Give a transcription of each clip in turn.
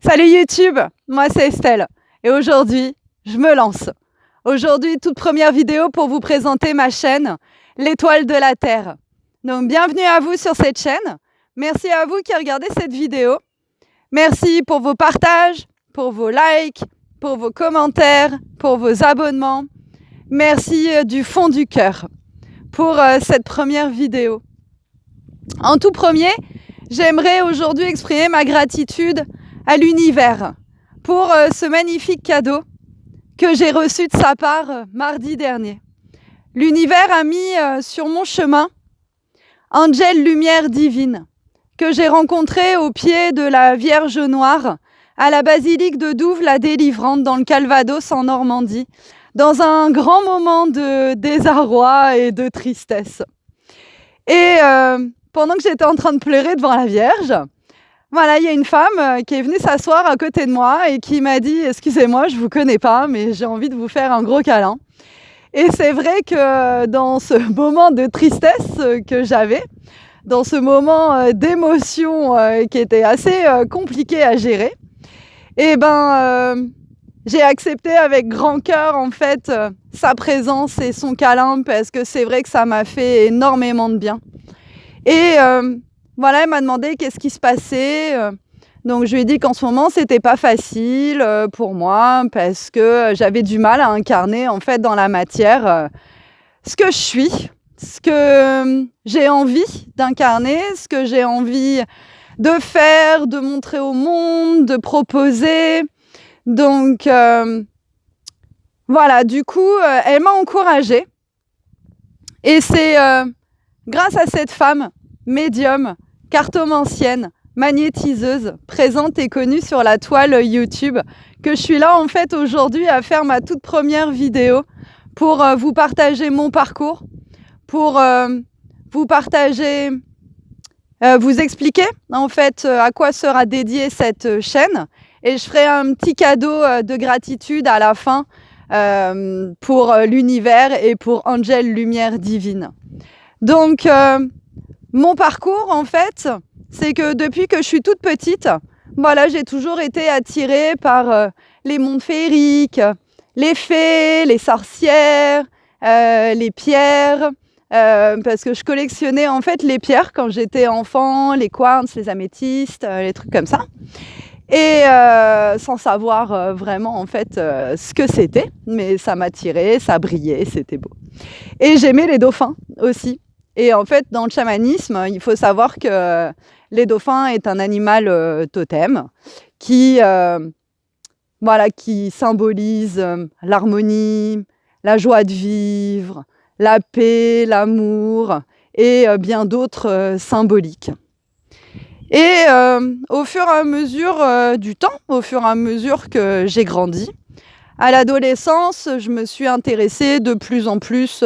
Salut YouTube, moi c'est Estelle et aujourd'hui je me lance. Aujourd'hui toute première vidéo pour vous présenter ma chaîne, l'étoile de la Terre. Donc bienvenue à vous sur cette chaîne, merci à vous qui regardez cette vidéo. Merci pour vos partages, pour vos likes, pour vos commentaires, pour vos abonnements. Merci du fond du cœur pour cette première vidéo. En tout premier, j'aimerais aujourd'hui exprimer ma gratitude à l'univers pour ce magnifique cadeau que j'ai reçu de sa part mardi dernier. L'univers a mis sur mon chemin Angel Lumière Divine que j'ai rencontré au pied de la Vierge Noire à la basilique de Douve la Délivrante dans le Calvados en Normandie, dans un grand moment de désarroi et de tristesse. Et pendant que j'étais en train de pleurer devant la Vierge, voilà, il y a une femme qui est venue s'asseoir à côté de moi et qui m'a dit « Excusez-moi, je ne vous connais pas, mais j'ai envie de vous faire un gros câlin. » Et c'est vrai que dans ce moment de tristesse que j'avais, dans ce moment d'émotion qui était assez compliqué à gérer, j'ai accepté avec grand cœur en fait sa présence et son câlin parce que c'est vrai que ça m'a fait énormément de bien. Et voilà, elle m'a demandé qu'est-ce qui se passait. Donc je lui ai dit qu'en ce moment c'était pas facile pour moi parce que j'avais du mal à incarner en fait dans la matière ce que je suis, ce que j'ai envie d'incarner, ce que j'ai envie de faire, de montrer au monde, de proposer. Donc voilà, du coup elle m'a encouragée et c'est grâce à cette femme médium, cartomancienne, magnétiseuse, présente et connue sur la toile YouTube, que je suis là en fait aujourd'hui à faire ma toute première vidéo pour vous partager mon parcours, pour vous partager, vous expliquer en fait à quoi sera dédiée cette chaîne, et je ferai un petit cadeau de gratitude à la fin pour l'univers et pour Angel Lumière Divine. Donc mon parcours en fait, c'est que depuis que je suis toute petite, voilà, j'ai toujours été attirée par les mondes féeriques, les fées, les sorcières, les pierres, parce que je collectionnais en fait les pierres quand j'étais enfant, les quartz, les améthystes, les trucs comme ça. Et sans savoir vraiment en fait ce que c'était, mais ça m'attirait, ça brillait, c'était beau. Et j'aimais les dauphins aussi. Et en fait, dans le chamanisme, il faut savoir que les dauphins est un animal totem qui symbolise l'harmonie, la joie de vivre, la paix, l'amour et bien d'autres symboliques. Et au fur et à mesure du temps, au fur et à mesure que j'ai grandi, à l'adolescence, je me suis intéressée de plus en plus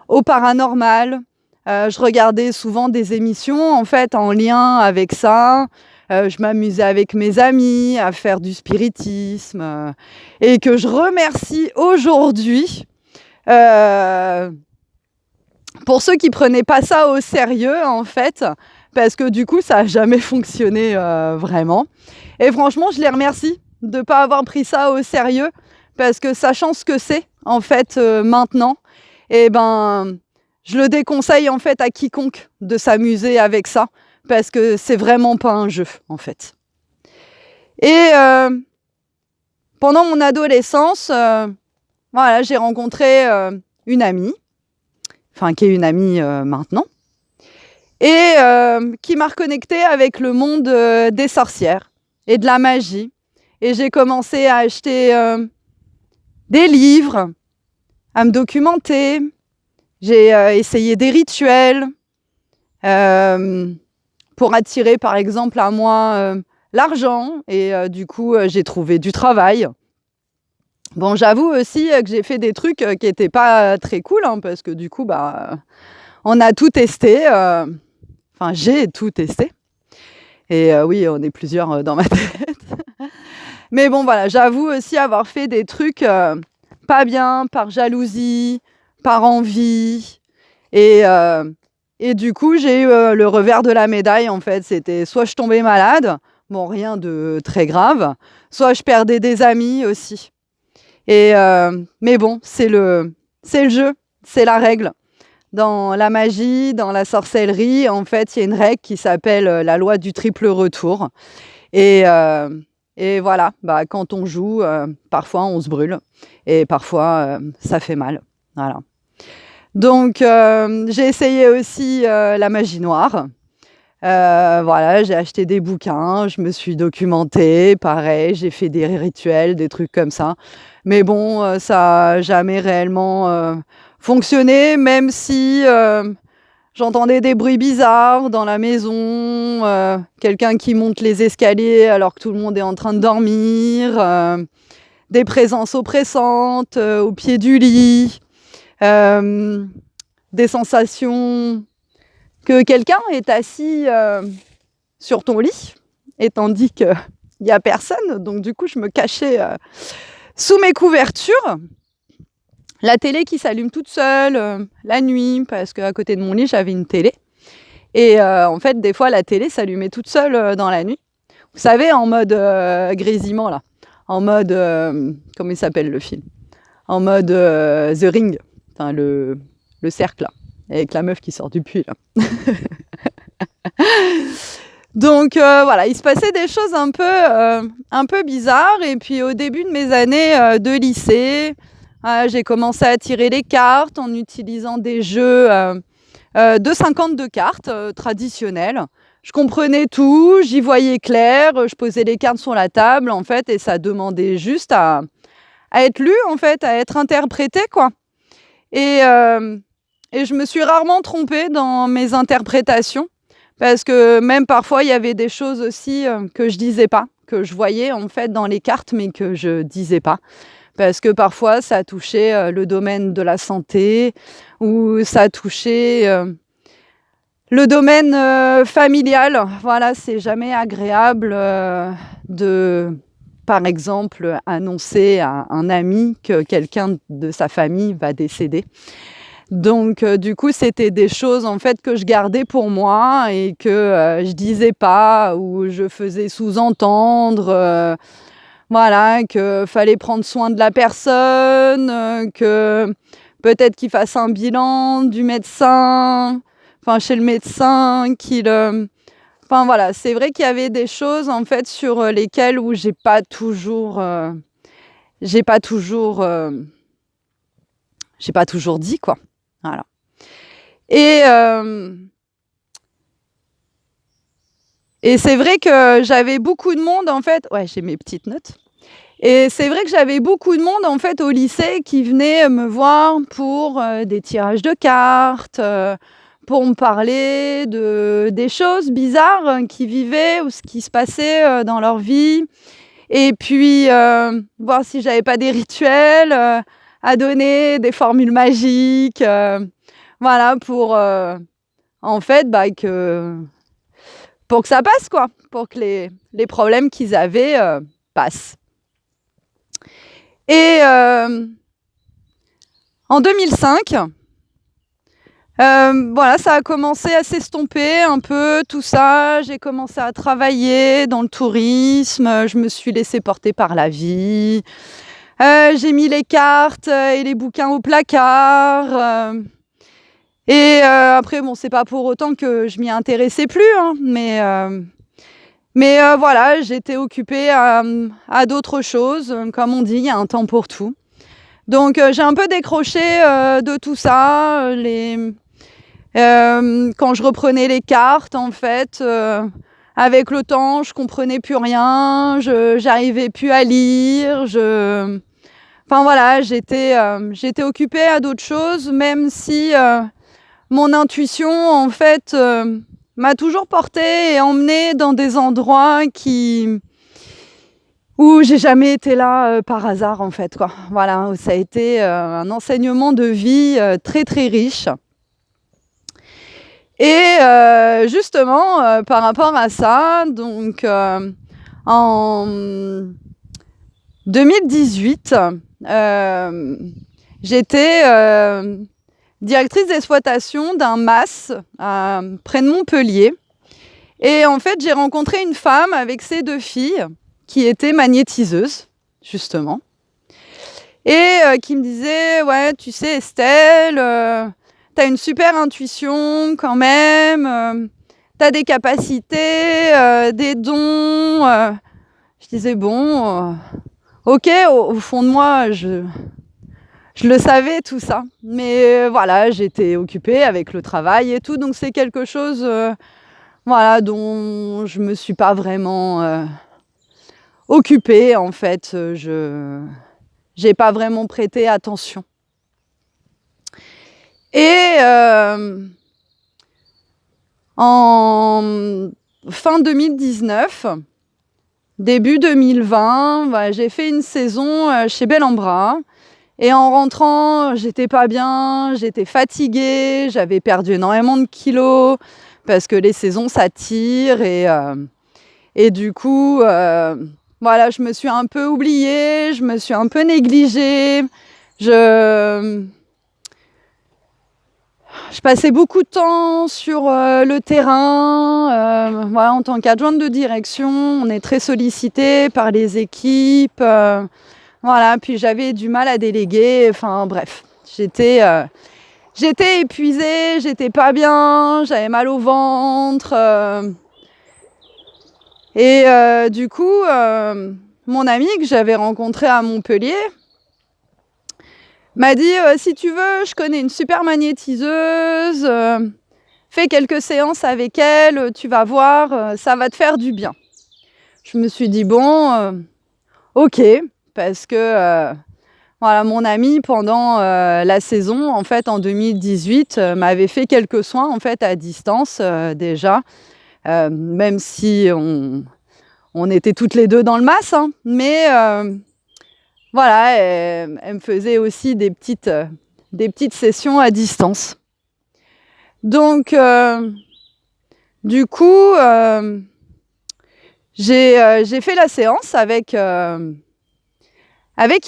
au paranormal. Je regardais souvent des émissions en fait en lien avec ça. Je m'amusais avec mes amis à faire du spiritisme et que je remercie aujourd'hui pour ceux qui prenaient pas ça au sérieux en fait, parce que du coup ça a jamais fonctionné vraiment. Et franchement, je les remercie de pas avoir pris ça au sérieux parce que sachant ce que c'est en fait maintenant, je le déconseille en fait à quiconque de s'amuser avec ça parce que c'est vraiment pas un jeu en fait. Et pendant mon adolescence, voilà, j'ai rencontré une amie, enfin qui est une amie maintenant, et qui m'a reconnectée avec le monde des sorcières et de la magie. Et j'ai commencé à acheter des livres, à me documenter. J'ai essayé des rituels pour attirer par exemple à moi l'argent et du coup j'ai trouvé du travail. Bon, j'avoue aussi que j'ai fait des trucs qui n'étaient pas très cool parce que du coup on a tout testé, enfin j'ai tout testé et oui, on est plusieurs dans ma tête. Mais bon voilà, j'avoue aussi avoir fait des trucs pas bien, par jalousie, par envie. Et du coup, j'ai eu le revers de la médaille, en fait. C'était soit je tombais malade, bon, rien de très grave, soit je perdais des amis aussi. Mais bon, c'est le jeu, c'est la règle. Dans la magie, dans la sorcellerie, en fait, il y a une règle qui s'appelle la loi du triple retour. Et, voilà, quand on joue, parfois on se brûle et parfois ça fait mal. Voilà. Donc, j'ai essayé aussi la magie noire. Voilà, j'ai acheté des bouquins, je me suis documentée, pareil, j'ai fait des rituels, des trucs comme ça. Mais bon, ça n'a jamais réellement fonctionné, même si j'entendais des bruits bizarres dans la maison, quelqu'un qui monte les escaliers alors que tout le monde est en train de dormir, des présences oppressantes au pied du lit, des sensations que quelqu'un est assis sur ton lit, et tandis qu'il n'y a personne. Donc du coup, je me cachais sous mes couvertures. La télé qui s'allume toute seule la nuit, parce qu'à côté de mon lit, j'avais une télé. Et en fait, des fois, la télé s'allumait toute seule dans la nuit. Vous savez, en mode grésillement, là. En mode... comment il s'appelle le film? En mode The Ring. Enfin, le cercle, là. Avec la meuf qui sort du puits, là. Donc voilà, il se passait des choses un peu bizarres. Et puis au début de mes années de lycée, j'ai commencé à tirer les cartes en utilisant des jeux de 52 cartes traditionnels. Je comprenais tout, j'y voyais clair, je posais les cartes sur la table en fait, et ça demandait juste à être lu en fait, à être interprété quoi. Et je me suis rarement trompée dans mes interprétations, parce que même parfois il y avait des choses aussi que je disais pas, que je voyais en fait dans les cartes mais que je disais pas. Parce que parfois, ça touchait le domaine de la santé, ou ça touchait le domaine familial. Voilà, c'est jamais agréable de, par exemple, annoncer à un ami que quelqu'un de sa famille va décéder. Donc, du coup, c'était des choses en fait que je gardais pour moi et que je disais pas, ou je faisais sous-entendre. Voilà, qu'il fallait prendre soin de la personne, que peut-être qu'il fasse un bilan du médecin, enfin chez le médecin, enfin voilà, c'est vrai qu'il y avait des choses en fait sur lesquelles où j'ai pas toujours dit quoi. Voilà. Et c'est vrai que j'avais beaucoup de monde en fait. Ouais, j'ai mes petites notes. Et c'est vrai que j'avais beaucoup de monde en fait au lycée qui venait me voir pour des tirages de cartes, pour me parler des choses bizarres qui vivaient ou ce qui se passait dans leur vie. Et puis voir si j'avais pas des rituels à donner, des formules magiques, voilà, pour en fait pour que ça passe quoi, pour que les problèmes qu'ils avaient passent. Et en 2005, voilà, ça a commencé à s'estomper un peu tout ça. J'ai commencé à travailler dans le tourisme. Je me suis laissée porter par la vie. J'ai mis les cartes et les bouquins au placard. Après, bon, c'est pas pour autant que je m'y intéressais plus, hein, mais voilà, j'étais occupée à d'autres choses. Comme on dit, il y a un temps pour tout. Donc, j'ai un peu décroché de tout ça. Quand je reprenais les cartes, en fait, avec le temps, je comprenais plus rien. J'arrivais plus à lire. Enfin, voilà, j'étais occupée à d'autres choses, même si mon intuition, en fait... m'a toujours portée et emmenée dans des endroits où j'ai jamais été là par hasard en fait quoi. Voilà, ça a été un enseignement de vie très très riche. Et justement par rapport à ça, donc en 2018, j'étais directrice d'exploitation d'un MAS près de Montpellier. Et en fait, j'ai rencontré une femme avec ses 2 filles qui étaient magnétiseuses, justement. Et qui me disait, ouais, tu sais Estelle, t'as une super intuition quand même, t'as des capacités, des dons. Je disais, bon, ok, au fond de moi, je le savais tout ça. Mais voilà, j'étais occupée avec le travail et tout, donc c'est quelque chose voilà, dont je me suis pas vraiment occupée en fait. J'ai pas vraiment prêté attention. Et en fin 2019, début 2020, bah, j'ai fait une saison chez Bell+Bras. Et en rentrant, j'étais pas bien, j'étais fatiguée, j'avais perdu énormément de kilos parce que les saisons ça tire et du coup, voilà, je me suis un peu oubliée, je me suis un peu négligée. Je passais beaucoup de temps sur le terrain. Voilà, en tant qu'adjointe de direction, on est très sollicité par les équipes. Voilà, puis j'avais du mal à déléguer. Enfin bref, j'étais épuisée, j'étais pas bien, j'avais mal au ventre. Et du coup, mon ami que j'avais rencontré à Montpellier m'a dit si tu veux, je connais une super magnétiseuse, fais quelques séances avec elle, tu vas voir, ça va te faire du bien. Je me suis dit bon, ok, parce que voilà, mon ami pendant la saison, en fait, en 2018, m'avait fait quelques soins en fait à distance déjà, même si on était toutes les deux dans le mas, hein, mais voilà, elle me faisait aussi des petites sessions à distance. Donc, du coup, j'ai fait la séance avec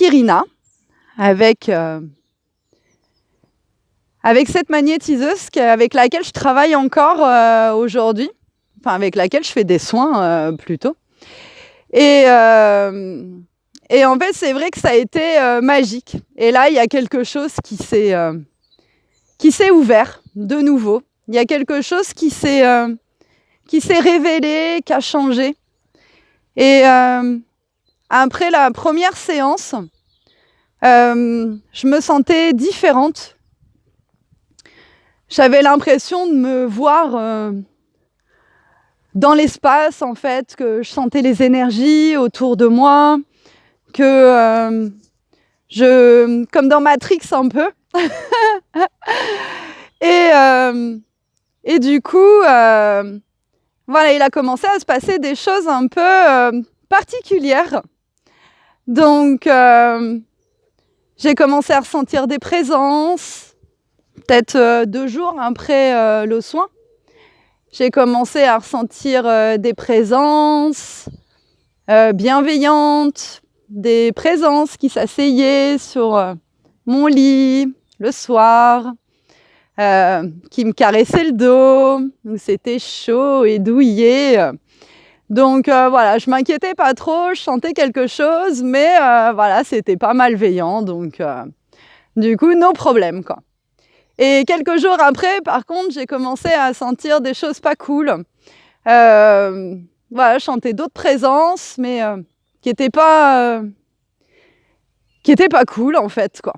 Irina, avec cette magnétiseuse avec laquelle je travaille encore aujourd'hui, enfin avec laquelle je fais des soins plutôt. Et en fait, c'est vrai que ça a été magique. Et là, il y a quelque chose qui s'est ouvert de nouveau. Il y a quelque chose qui s'est révélé, qui a changé. Et après la première séance, je me sentais différente. J'avais l'impression de me voir dans l'espace, en fait, que je sentais les énergies autour de moi, que comme dans Matrix un peu. Et du coup, voilà, il a commencé à se passer des choses un peu particulières. Donc, j'ai commencé à ressentir des présences, peut-être 2 jours après le soin. J'ai commencé à ressentir des présences bienveillantes, des présences qui s'asseyaient sur mon lit le soir, qui me caressaient le dos, où c'était chaud et douillet. Donc voilà, je m'inquiétais pas trop, je sentais quelque chose, mais voilà, c'était pas malveillant, donc du coup, no problème, quoi. Et quelques jours après, par contre, j'ai commencé à sentir des choses pas cool. Voilà, je sentais d'autres présences, mais qui étaient pas cool, en fait, quoi.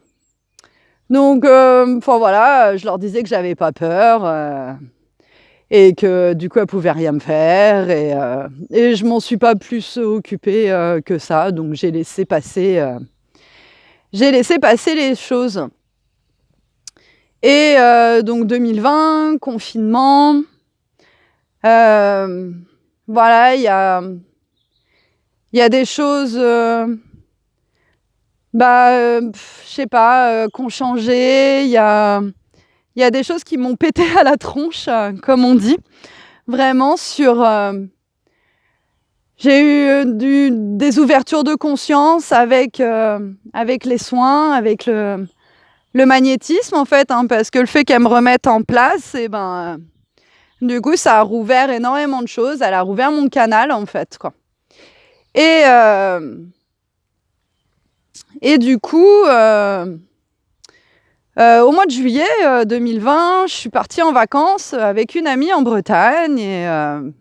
Donc, enfin voilà, je leur disais que j'avais pas peur et que du coup, elles pouvaient rien me faire. Et je m'en suis pas plus occupée que ça. Donc, j'ai laissé passer les choses. Et donc 2020, confinement, voilà, il y a des choses, je sais pas, qui ont changé. Il y a des choses qui m'ont pété à la tronche, comme on dit, vraiment sur. J'ai eu des ouvertures de conscience avec les soins, avec le magnétisme, en fait, hein, parce que le fait qu'elle me remette en place, Du coup, ça a rouvert énormément de choses. Elle a rouvert mon canal, en fait, quoi. Et du coup, au mois de juillet 2020, je suis partie en vacances avec une amie en Bretagne.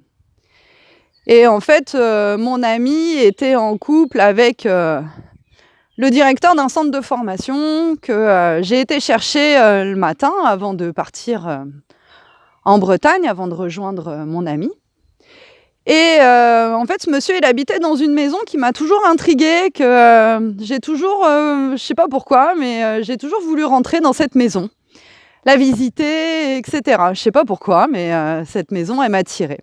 Et en fait, mon amie était en couple avec le directeur d'un centre de formation que j'ai été chercher le matin avant de partir en Bretagne, avant de rejoindre mon ami. Et en fait, ce monsieur, il habitait dans une maison qui m'a toujours intriguée, que j'ai toujours, je sais pas pourquoi, mais j'ai toujours voulu rentrer dans cette maison, la visiter, etc. Je sais pas pourquoi, mais cette maison, elle m'a attirée.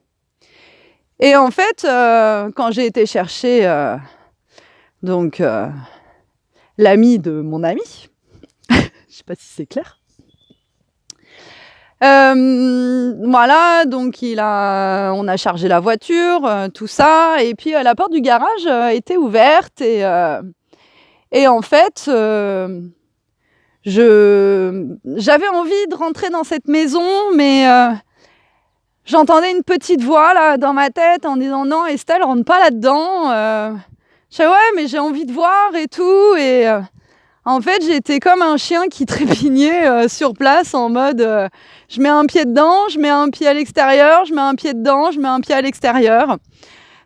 Et en fait, quand j'ai été chercher l'ami de mon ami, je sais pas si c'est clair. Voilà, donc on a chargé la voiture, tout ça, et puis la porte du garage était ouverte et en fait, j'avais envie de rentrer dans cette maison, mais j'entendais une petite voix là dans ma tête en disant non, Estelle, rentre pas là-dedans. Je disais ouais, mais j'ai envie de voir et tout, et en fait, j'étais comme un chien qui trépignait sur place en mode je mets un pied dedans, je mets un pied à l'extérieur, je mets un pied dedans, je mets un pied à l'extérieur.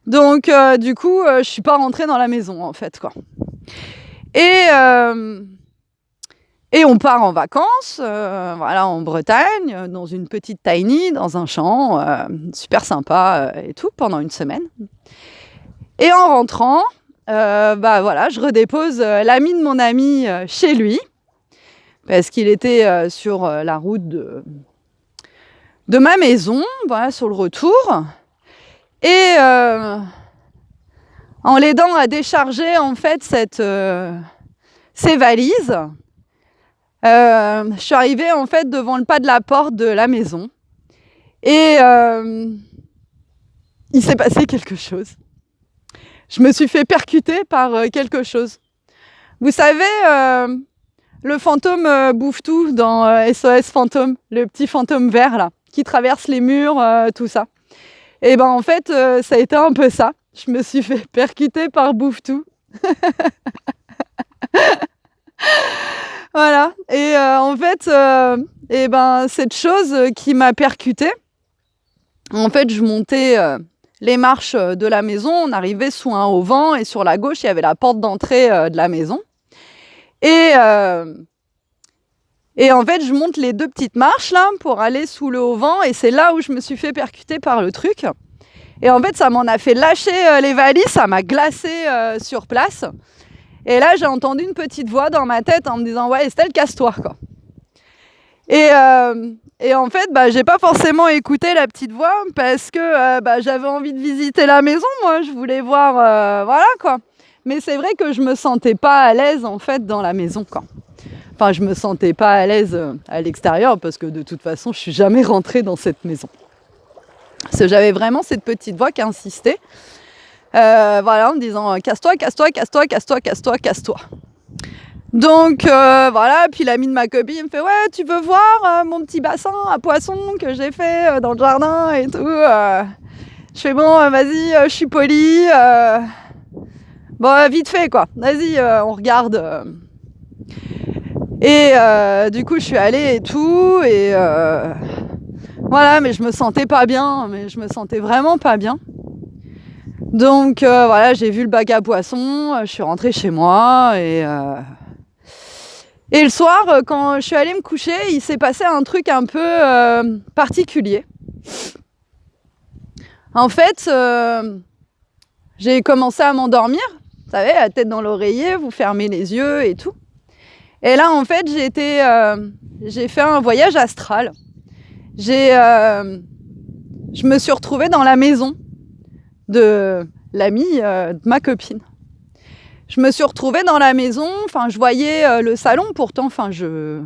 Donc, du coup, je suis pas rentrée dans la maison, en fait, quoi. Et on part en vacances, voilà, en Bretagne, dans une petite tiny, dans un champ, super sympa et tout, pendant une semaine. Et en rentrant, voilà, je redépose l'ami de mon ami chez lui, parce qu'il était sur la route de ma maison, voilà, sur le retour. Et en l'aidant à décharger en fait ses valises, je suis arrivée en fait devant le pas de la porte de la maison. Et il s'est passé quelque chose. Je me suis fait percuter par quelque chose. Vous savez, le fantôme bouffe tout dans SOS Fantôme, le petit fantôme vert là, qui traverse les murs, tout ça. Et ben en fait, ça a été un peu ça. Je me suis fait percuter par bouffe tout. Voilà. Et en fait, cette chose qui m'a percutée, en fait, je montais les marches de la maison, on arrivait sous un auvent et sur la gauche, il y avait la porte d'entrée de la maison. Et en fait, je monte les 2 petites marches là pour aller sous le auvent et c'est là où je me suis fait percuter par le truc. Et en fait, ça m'en a fait lâcher les valises, ça m'a glacé sur place. Et là, j'ai entendu une petite voix dans ma tête en me disant « Ouais, Estelle, casse-toi » quoi. Et en fait, j'ai pas forcément écouté la petite voix parce que j'avais envie de visiter la maison, moi. Je voulais voir, voilà quoi. Mais c'est vrai que je me sentais pas à l'aise en fait dans la maison, quoi. Enfin, je me sentais pas à l'aise à l'extérieur parce que de toute façon, je suis jamais rentrée dans cette maison. Parce que j'avais vraiment cette petite voix qui insistait, voilà, en me disant casse-toi, casse-toi, casse-toi, casse-toi, casse-toi, casse-toi. Donc voilà, puis l'ami de ma copine me fait ouais, tu veux voir mon petit bassin à poissons que j'ai fait dans le jardin et tout. Je fais bon, vas-y, je suis polie. Bon, vite fait quoi. Vas-y, on regarde. Et du coup, je suis allée et tout et voilà, mais je me sentais pas bien, mais je me sentais vraiment pas bien. Donc voilà, j'ai vu le bac à poissons, je suis rentrée chez moi et le soir, quand je suis allée me coucher, il s'est passé un truc un peu particulier. En fait, j'ai commencé à m'endormir, vous savez, la tête dans l'oreiller, vous fermez les yeux et tout. Et là, en fait, j'ai fait un voyage astral. Je me suis retrouvée dans la maison de l'amie de ma copine. Je me suis retrouvée dans la maison, enfin je voyais le salon, pourtant enfin je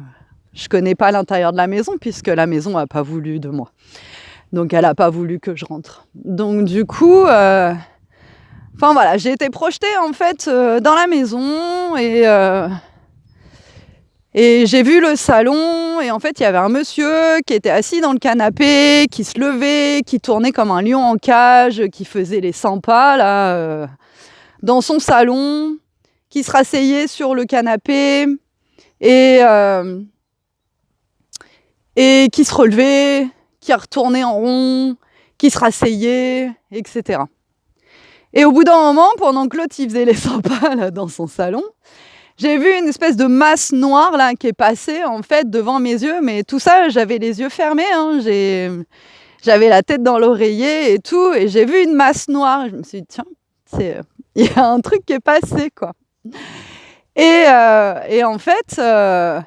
connais pas l'intérieur de la maison puisque la maison a pas voulu de moi. Donc elle a pas voulu que je rentre. Donc du coup enfin voilà, j'ai été projetée en fait dans la maison et Et j'ai vu le salon, et en fait, il y avait un monsieur qui était assis dans le canapé, qui se levait, qui tournait comme un lion en cage, qui faisait les 100 pas, là, dans son salon, qui se rasseyait sur le canapé, et qui se relevait, qui retournait en rond, qui se rasseyait, etc. Et au bout d'un moment, pendant que l'autre, il faisait les 100 pas, là, dans son salon, j'ai vu une espèce de masse noire là qui est passée en fait devant mes yeux, mais tout ça, j'avais les yeux fermés, hein. J'avais la tête dans l'oreiller et tout, et j'ai vu une masse noire. Je me suis dit tiens, il y a un truc qui est passé quoi. Et en fait, je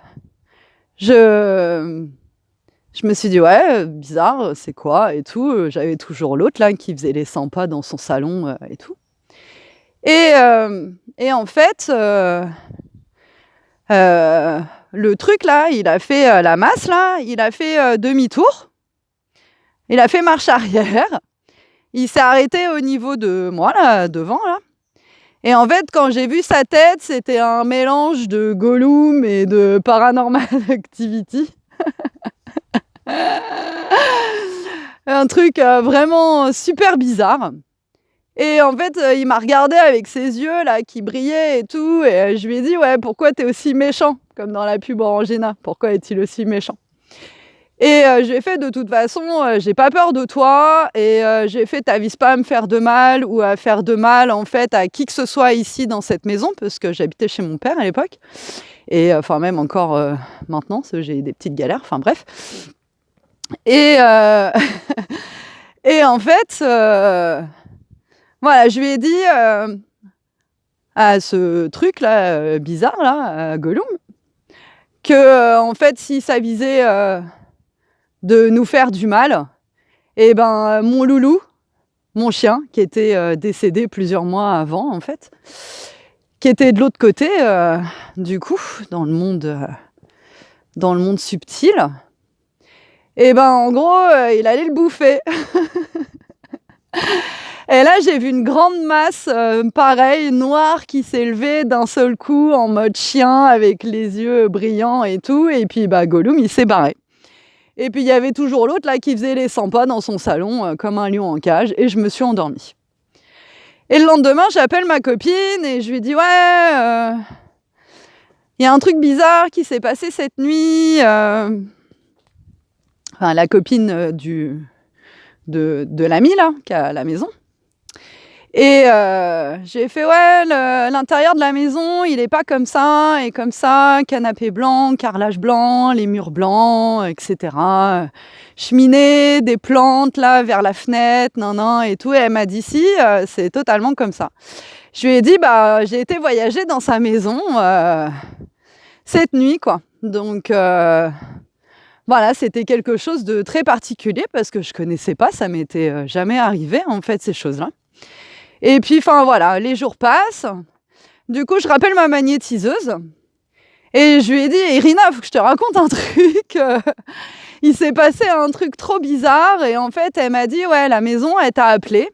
me suis dit ouais, bizarre, c'est quoi et tout. J'avais toujours l'autre là qui faisait les 100 pas dans son salon et tout. Et en fait, le truc là, il a fait la masse là, il a fait demi-tour, il a fait marche arrière, il s'est arrêté au niveau de moi là, devant là. Et en fait, quand j'ai vu sa tête, c'était un mélange de Gollum et de Paranormal Activity. Un truc vraiment super bizarre. Et en fait, il m'a regardé avec ses yeux là qui brillaient et tout, et je lui ai dit ouais, pourquoi t'es aussi méchant, comme dans la pub Orangina, pourquoi est-il aussi méchant? Et je lui ai fait de toute façon, j'ai pas peur de toi, et j'ai fait t'avises pas à me faire de mal ou à faire de mal en fait à qui que ce soit ici dans cette maison, parce que j'habitais chez mon père à l'époque, et enfin même encore maintenant, parce que j'ai des petites galères, enfin bref. Et et en fait. Voilà, je lui ai dit à ce truc-là, bizarre, là, à Gollum, que, en fait, si ça visait de nous faire du mal, et ben, mon loulou, mon chien, qui était décédé plusieurs mois avant, en fait, qui était de l'autre côté, du coup, dans le monde subtil, et ben, en gros, il allait le bouffer. Et là, j'ai vu une grande masse, pareil, noire, qui s'est levée d'un seul coup en mode chien, avec les yeux brillants et tout. Et puis, Gollum, il s'est barré. Et puis, il y avait toujours l'autre, là, qui faisait les 100 pas dans son salon, comme un lion en cage. Et je me suis endormie. Et le lendemain, j'appelle ma copine et je lui dis « Ouais, il y a un truc bizarre qui s'est passé cette nuit. » Enfin, la copine de l'ami, là, qui est à la maison. Et j'ai fait ouais, l'intérieur de la maison, il est pas comme ça et comme ça, canapé blanc, carrelage blanc, les murs blancs, etc. Cheminée, des plantes là vers la fenêtre, non et tout. Et elle m'a dit si, c'est totalement comme ça. Je lui ai dit j'ai été voyager dans sa maison cette nuit quoi. Donc voilà, c'était quelque chose de très particulier parce que je connaissais pas, ça m'était jamais arrivé en fait ces choses-là. Et puis, enfin voilà, les jours passent. Du coup, je rappelle ma magnétiseuse. Et je lui ai dit, Irina, faut que je te raconte un truc. Il s'est passé un truc trop bizarre. Et en fait, elle m'a dit, ouais, la maison, elle t'a appelé.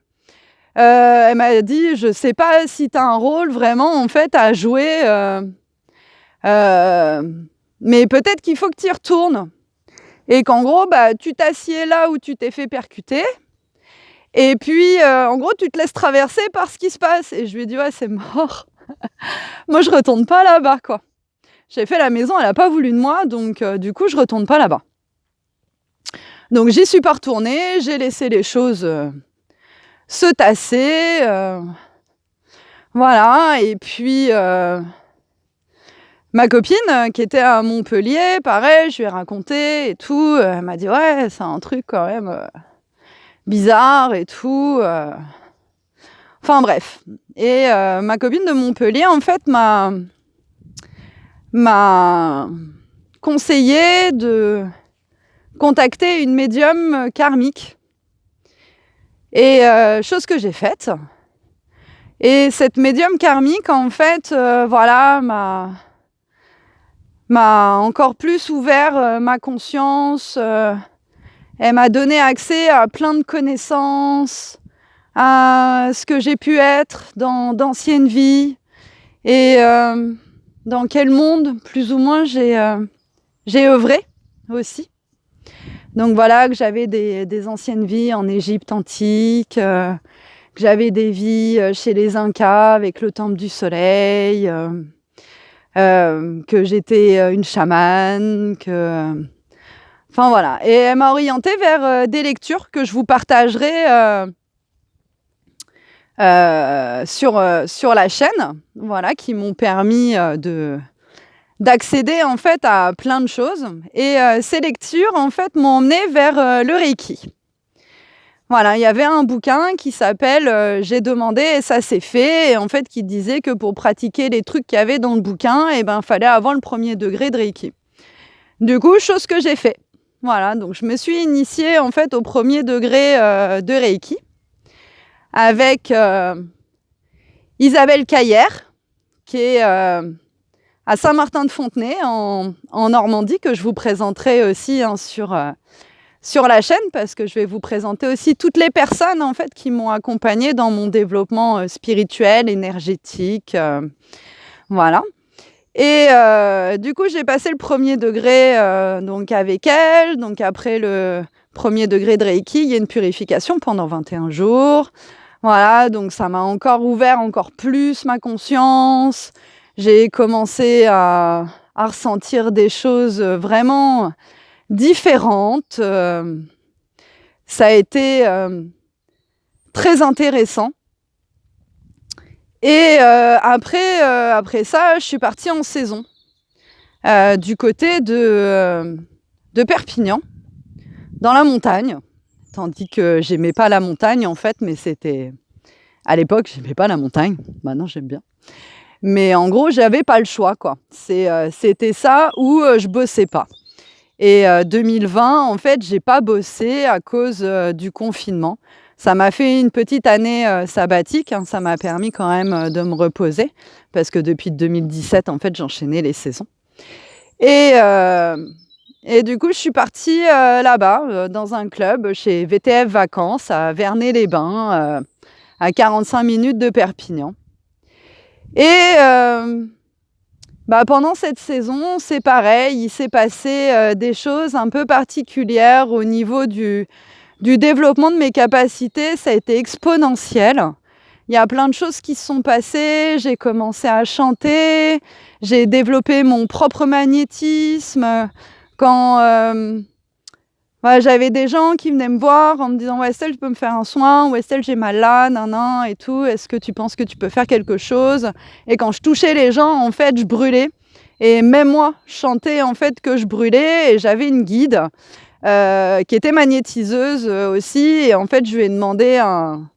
Elle m'a dit, je sais pas si t'as un rôle vraiment, en fait, à jouer. Mais peut-être qu'il faut que tu y retournes. Et qu'en gros, tu t'assieds là où tu t'es fait percuter. Et puis, en gros, tu te laisses traverser par ce qui se passe. Et je lui ai dit, ouais, c'est mort. Moi, je retourne pas là-bas, quoi. J'ai fait la maison, elle a pas voulu de moi, donc du coup, je retourne pas là-bas. Donc, j'y suis pas retournée, j'ai laissé les choses se tasser. Voilà, et puis, ma copine, qui était à Montpellier, pareil, je lui ai raconté et tout. Elle m'a dit, ouais, c'est un truc quand même... bizarre et tout. Enfin bref. Et ma copine de Montpellier, en fait, m'a conseillé de contacter une médium karmique. Et chose que j'ai faite. Et cette médium karmique, en fait, voilà, m'a encore plus ouvert ma conscience. Elle m'a donné accès à plein de connaissances, à ce que j'ai pu être dans d'anciennes vies. Et dans quel monde, plus ou moins, j'ai œuvré aussi. Donc voilà, que j'avais des anciennes vies en Égypte antique, que j'avais des vies chez les Incas avec le temple du soleil, que j'étais une chamane, enfin voilà. Et elle m'a orientée vers des lectures que je vous partagerai sur la chaîne, voilà, qui m'ont permis d'accéder en fait à plein de choses. Et ces lectures en fait m'ont emmenée vers le Reiki. Voilà, il y avait un bouquin qui s'appelle J'ai demandé et ça s'est fait, et en fait qui disait que pour pratiquer les trucs qu'il y avait dans le bouquin, fallait avoir le 1er degré de Reiki. Du coup, chose que j'ai fait. Voilà, donc je me suis initiée en fait au 1er degré de Reiki avec Isabelle Caillère, qui est à Saint-Martin-de-Fontenay en Normandie, que je vous présenterai aussi sur la chaîne, parce que je vais vous présenter aussi toutes les personnes en fait qui m'ont accompagnée dans mon développement spirituel, énergétique, voilà. Et du coup, j'ai passé le 1er degré donc avec elle. Donc après le 1er degré de Reiki, il y a une purification pendant 21 jours. Voilà, donc ça m'a encore ouvert encore plus ma conscience. J'ai commencé à ressentir des choses vraiment différentes. Ça a été très intéressant. Et après ça, je suis partie en saison du côté de Perpignan, dans la montagne. Tandis que j'aimais pas la montagne en fait, mais c'était... À l'époque, j'aimais pas la montagne. Maintenant, j'aime bien. Mais en gros, j'avais pas le choix, quoi. C'était ça ou je bossais pas. Et 2020, en fait, j'ai pas bossé à cause du confinement. Ça m'a fait une petite année sabbatique, hein. Ça m'a permis quand même de me reposer, parce que depuis 2017, en fait, j'enchaînais les saisons. Et du coup, je suis partie là-bas, dans un club, chez VTF Vacances, à Vernay-les-Bains, à 45 minutes de Perpignan. Et pendant cette saison, c'est pareil, il s'est passé des choses un peu particulières au niveau du développement de mes capacités. Ça a été exponentiel. Il y a plein de choses qui se sont passées. J'ai commencé à chanter, j'ai développé mon propre magnétisme. Quand j'avais des gens qui venaient me voir en me disant « Ouais, Estelle, tu peux me faire un soin ? Ou Estelle, j'ai mal là, nan, et tout. Est-ce que tu penses que tu peux faire quelque chose ?» Et quand je touchais les gens, en fait, je brûlais. Et même moi, je sentais en fait que je brûlais. Et j'avais une guide qui était magnétiseuse aussi. Et en fait, je lui ai demandé un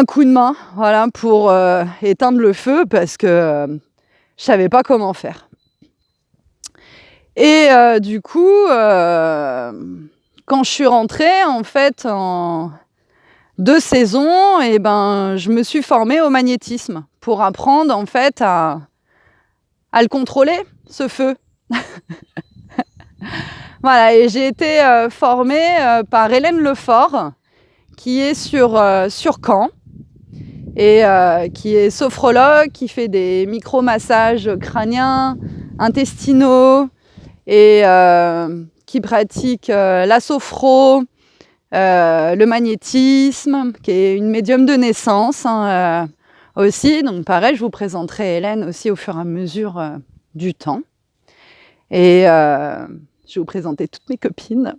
coup de main, voilà, pour éteindre le feu, parce que je savais pas comment faire. Et du coup, quand je suis rentrée, en fait, en 2 saisons, je me suis formée au magnétisme pour apprendre, en fait, à le contrôler, ce feu. Voilà, et j'ai été formée par Hélène Lefort, qui est sur Caen, et qui est sophrologue, qui fait des micro-massages crâniens, intestinaux, et qui pratique la sophro, le magnétisme, qui est une médium de naissance aussi. Donc pareil, je vous présenterai Hélène aussi au fur et à mesure du temps. Et je vais vous présenter toutes mes copines.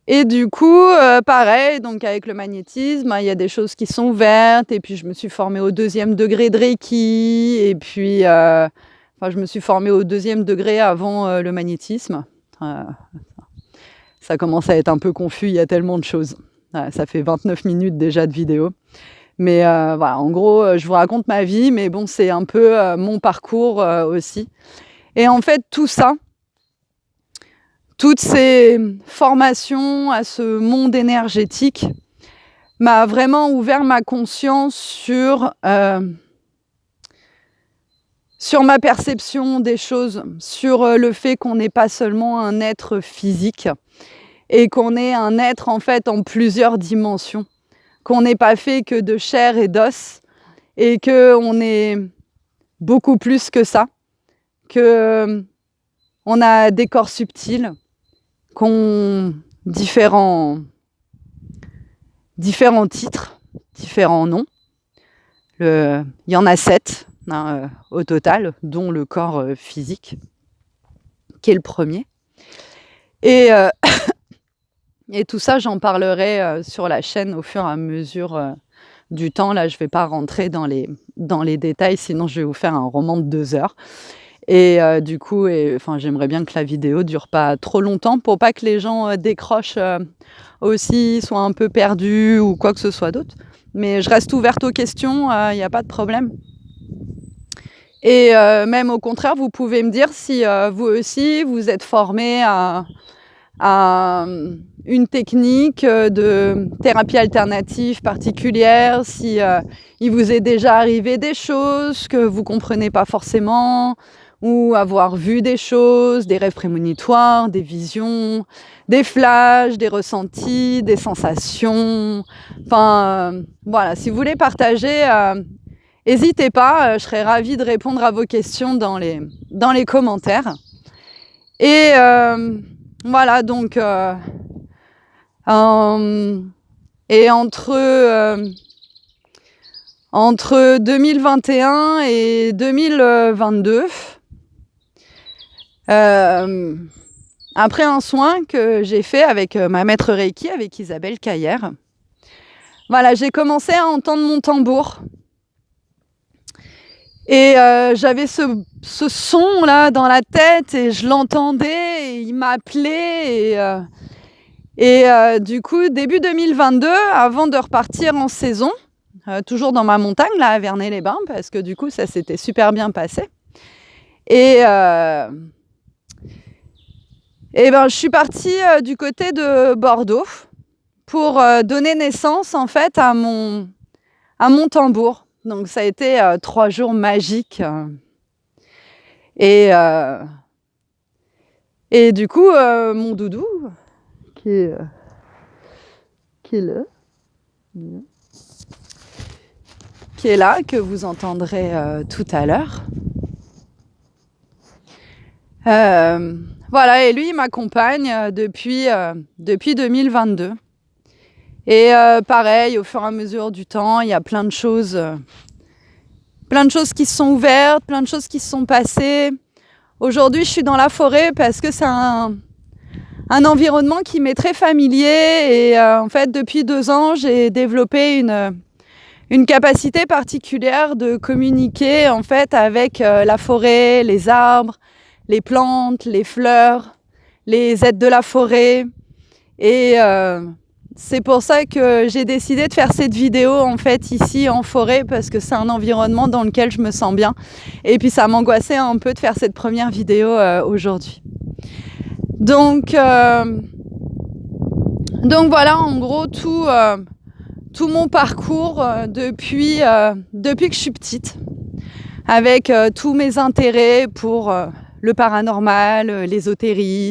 Et du coup, pareil, donc avec le magnétisme, il y a des choses qui sont ouvertes. Et puis, je me suis formée au 2e degré de Reiki. Et puis, je me suis formée au 2e degré avant le magnétisme. Ça commence à être un peu confus, il y a tellement de choses. Ça fait 29 minutes déjà de vidéo. Mais voilà, en gros, je vous raconte ma vie, mais bon, c'est un peu mon parcours aussi. Et en fait, tout ça, toutes ces formations à ce monde énergétique m'a vraiment ouvert ma conscience sur ma perception des choses, sur le fait qu'on n'est pas seulement un être physique et qu'on est un être en fait en plusieurs dimensions. qu'on n'est pas fait que de chair et d'os et qu'on est beaucoup plus que ça, qu'on a des corps subtils, qu'on différents titres, différents noms. Il y en a 7 au total, dont le corps physique, qui est le premier. Et tout ça, j'en parlerai sur la chaîne au fur et à mesure du temps. Là, je ne vais pas rentrer dans les détails, sinon je vais vous faire un roman de 2 heures. Et du coup, j'aimerais bien que la vidéo ne dure pas trop longtemps pour pas que les gens décrochent aussi, soient un peu perdus ou quoi que ce soit d'autre. Mais je reste ouverte aux questions, il n'y a pas de problème. Et même au contraire, vous pouvez me dire si vous aussi, vous êtes formé à une technique de thérapie alternative particulière, si il vous est déjà arrivé des choses que vous ne comprenez pas forcément, ou avoir vu des choses, des rêves prémonitoires, des visions, des flashs, des ressentis, des sensations. Voilà, si vous voulez partager, n'hésitez pas, je serais ravie de répondre à vos questions dans les commentaires. Et voilà, donc, et entre 2021 et 2022, après un soin que j'ai fait avec ma maître Reiki, avec Isabelle Caillère, voilà, j'ai commencé à entendre mon tambour. Et j'avais ce son là dans la tête et je l'entendais et il m'appelait et du coup début 2022, avant de repartir en saison, toujours dans ma montagne là à Vernay-les-Bains, parce que du coup ça s'était super bien passé, et je suis partie du côté de Bordeaux pour donner naissance en fait à mon tambour. Donc ça a été 3 jours magiques et du coup mon doudou qui est là, que vous entendrez tout à l'heure, voilà, et lui il m'accompagne depuis 2022. Et pareil, au fur et à mesure du temps, il y a plein de choses qui se sont ouvertes, plein de choses qui se sont passées. Aujourd'hui, je suis dans la forêt parce que c'est un environnement qui m'est très familier. Et en fait, depuis 2 ans, j'ai développé une capacité particulière de communiquer en fait avec la forêt, les arbres, les plantes, les fleurs, les êtres de la forêt. Et c'est pour ça que j'ai décidé de faire cette vidéo en fait ici en forêt, parce que c'est un environnement dans lequel je me sens bien. Et puis ça m'angoissait un peu de faire cette première vidéo aujourd'hui. Donc voilà en gros tout mon parcours depuis que je suis petite, avec tous mes intérêts pour le paranormal, l'ésotérisme,